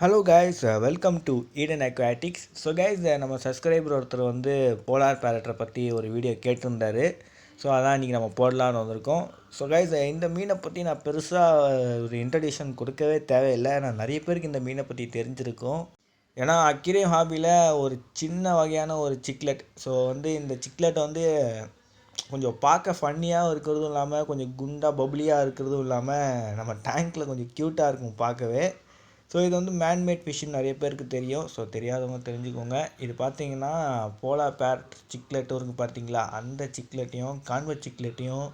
Hello guys, welcome to Eden aquatics. So guys, நம்ம subscriber ஒருத்தர் வந்து போலார் பேரட்டை பற்றி ஒரு வீடியோ கேட்டிருந்தாரு. ஸோ அதான் இன்றைக்கி நம்ம போடலான்னு வந்திருக்கோம். ஸோ கைஸ், இந்த மீனை பற்றி நான் பெருசாக ஒரு இன்ட்ரடியூஷன் கொடுக்கவே தேவையில்லை. நான் நிறைய பேருக்கு இந்த மீனை பற்றி தெரிஞ்சிருக்கும். ஏன்னா அக்வேரியம் ஹாபியில் ஒரு சின்ன வகையான ஒரு சிக்லெட். ஸோ வந்து இந்த சிக்லெட் வந்து கொஞ்சம் பார்க்க ஃபன்னியாக இருக்கிறதும் இல்லாமல் கொஞ்சம் குண்டாக பப்ளியாக இருக்கிறதும் இல்லாமல் நம்ம டேங்க்கில் கொஞ்சம் க்யூட்டாக இருக்கும் பார்க்கவே. ஸோ இது வந்து மேன்மேட் ஃபிஷ்ஷுன்னு நிறைய பேருக்கு தெரியும். ஸோ தெரியாதவங்க தெரிஞ்சுக்கோங்க. இது பார்த்தீங்கன்னா போலார் பேரட் சிக்லெட்டும் இருக்குது பார்த்தீங்களா, அந்த சிக்லெட்டையும் கான்வெர்ட் சிக்லெட்டையும்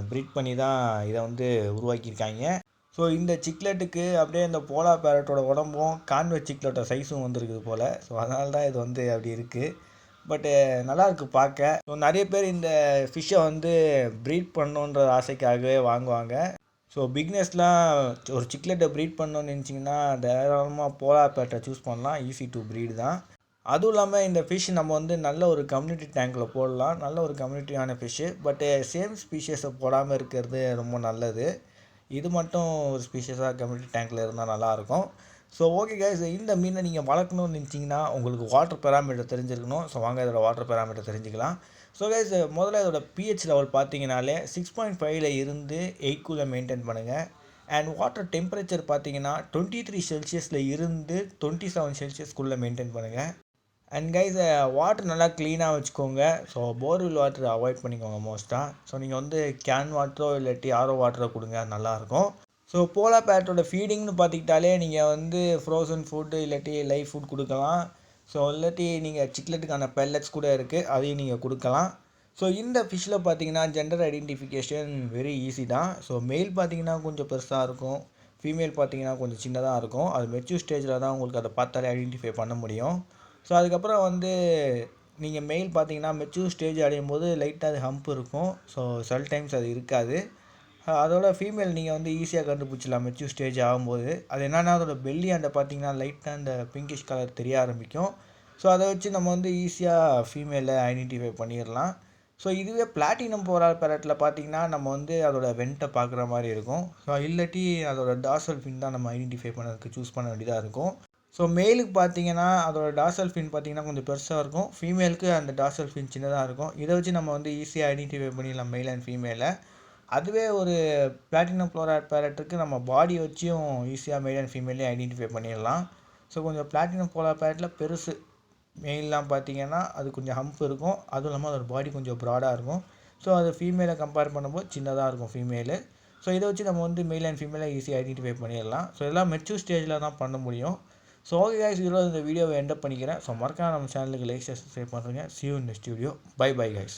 ப்ரீட் பண்ணி தான் இதை வந்து உருவாக்கியிருக்காங்க. ஸோ இந்த சிக்லெட்டுக்கு அப்படியே இந்த போலார் பேரட்டோட உடம்பும் கான்வெர்ட் சிக்லெட்டோட சைஸும் வந்துருக்குது போல். ஸோ அதனால தான் இது வந்து அப்படி இருக்குது. பட்டு நல்லாயிருக்கு பார்க்க. ஸோ நிறைய பேர் இந்த ஃபிஷ்ஷை வந்து ப்ரீட் பண்ணணுன்ற ஆசைக்காகவே வாங்குவாங்க. ஸோ பிக்னஸ்லாம் ஒரு சிக்லெட்டை ப்ரீட் பண்ணணும்னு நினச்சிங்கன்னா தாராளமாக போலார் பேரட்டை சூஸ் பண்ணலாம். ஈஸி டு ப்ரீட் தான். அதுவும் இல்லாமல் இந்த ஃபிஷ் நம்ம வந்து நல்ல ஒரு கம்யூனிட்டி டேங்க்கில் போடலாம். நல்ல ஒரு கம்யூனிட்டியான ஃபிஷ்ஷு. பட்டு சேம் ஸ்பீஷஸை போடாமல் இருக்கிறது ரொம்ப நல்லது. இது மட்டும் ஒரு ஸ்பீஷஸாக கம்யூனிட்டி டேங்க்கில் இருந்தால் நல்லாயிருக்கும். ஸோ ஓகே கைஸ், இந்த மீனை நீங்கள் வளர்க்கணும்னு நினச்சிங்கன்னா உங்களுக்கு வாட்டர் பேராமீட்டர் தெரிஞ்சிருக்கணும். ஸோ வாங்க இதோட வாட்டர் பேராமீட்டர் தெரிஞ்சுக்கலாம். ஸோ கைஸ், முதல்ல இதோட பிஹெச் லெவல் பார்த்தீங்கனாலே 6.5 இருந்து 8 மெயின்டைன் பண்ணுங்கள். அண்ட் வாட்டர் டெம்பரேச்சர் பார்த்தீங்கன்னா 23 செல்சியஸில் இருந்து 27 செல்சியஸ்க்குள்ளே மெயின்டைன் பண்ணுங்கள். அண்ட் கைஸ், வாட்டர் நல்லா க்ளீனாக வச்சுக்கோங்க. ஸோ போர்வெல் வாட்டர் அவாய்ட் பண்ணிக்கோங்க மோஸ்ட்டாக. ஸோ நீங்கள் வந்து கேன் வாட்டரோ இல்லாட்டி ஆரோ வாட்டரோ கொடுங்க, நல்லாயிருக்கும். ஸோ போலார் பேரட்டோட ஃபீடிங்னு பார்த்துக்கிட்டாலே நீங்கள் வந்து ஃப்ரோசன் ஃபுட்டு இல்லாட்டி லைவ் ஃபுட் கொடுக்கலாம். ஸோ இல்லாட்டி நீங்கள் சிக்லெட்டுக்கான பெல்லட்ஸ் கூட இருக்குது, அதையும் நீங்கள் கொடுக்கலாம். ஸோ இந்த ஃபிஷ்ஷில் பார்த்தீங்கன்னா ஜெண்டர் ஐடென்டிஃபிகேஷன் வெரி ஈஸி தான். ஸோ மெயில் பார்த்தீங்கன்னா கொஞ்சம் பெருசாக இருக்கும், ஃபீமேல் பார்த்தீங்கன்னா கொஞ்சம் சின்னதாக இருக்கும். அது மெச்சூர் ஸ்டேஜில் தான் உங்களுக்கு அதை பார்த்தாலே ஐடென்டிஃபை பண்ண முடியும். ஸோ அதுக்கப்புறம் வந்து நீங்கள் மெயில் பார்த்தீங்கன்னா மெச்சூர் ஸ்டேஜ் அடையும் போது லைட்டாக அது ஹம்ப் இருக்கும். ஸோ சில டைம்ஸ் அது இருக்காது. அதோட ஃபீமேல் நீங்கள் வந்து ஈஸியாக கண்டுபிடிச்சிடலாம் மெச்சூர் ஸ்டேஜ் ஆகும்போது. அது என்னென்னா அதோட பெல்லி அண்டை பார்த்தீங்கன்னா லைட்டாக அந்த பிங்கிஷ் கலர் தெரிய ஆரம்பிக்கும். ஸோ அதை வச்சு நம்ம வந்து ஈஸியாக ஃபீமேலை ஐடென்டிஃபை பண்ணிடலாம். ஸோ இதுவே பிளாட்டினம் போலார் பேரட்டில் பார்த்தீங்கன்னா நம்ம வந்து அதோட வெண்ட்டை பார்க்குற மாதிரி இருக்கும். ஸோ இல்லாட்டி அதோட டார்சல் ஃபின் தான் நம்ம ஐடென்டிஃபை பண்ணுறதுக்கு சூஸ் பண்ண வேண்டியதாக இருக்கும். ஸோ மேலுக்கு பார்த்தீங்கன்னா அதோட டார்சல் ஃபின் பார்த்தீங்கன்னா கொஞ்சம் பெருசாக இருக்கும். ஃபீமேலுக்கு அந்த டார்சல் ஃபின் சின்னதாக இருக்கும். இதை வச்சு நம்ம வந்து ஈஸியாக ஐடென்டிஃபை பண்ணிடலாம் மெயில் அண்ட் ஃபீமேலை. அதுவே ஒரு பிளாட்டினம் போலார் பேரட்டுக்கு நம்ம பாடி வச்சியும் ஈஸியாக மெயில் அண்ட் ஃபீமேலையும் ஐடென்டிஃபை பண்ணிடலாம். ஸோ கொஞ்சம் பிளாட்டினம் போலார் பேரட்டில் பெருசு மெயிலெலாம் பார்த்தீங்கன்னா அது கொஞ்சம் ஹம்ப் இருக்கும். அதுவும் இல்லாமல் அதோட பாடி கொஞ்சம் ப்ராடாக இருக்கும். ஸோ அது ஃபீமேலை கம்பேர் பண்ணும்போது சின்னதாக இருக்கும் ஃபீமேலு. ஸோ இதை வச்சு நம்ம வந்து மெயில் அண்ட் ஃபீமேலை ஈஸியாக ஐடென்டிஃபை பண்ணிடலாம். ஸோ இதெல்லாம் மெச்சூர் ஸ்டேஜில் தான் பண்ண முடியும். ஸோ ஓகே கைஸ், இதோட இந்த வீடியோவை எண்ட் பண்ணிக்கிறேன். ஸோ மறக்காம நம்ம சேனலுக்கு லைக் சப்ஸ்கிரைப் பண்ணுறேங்க. See you in the studio. Bye bye guys.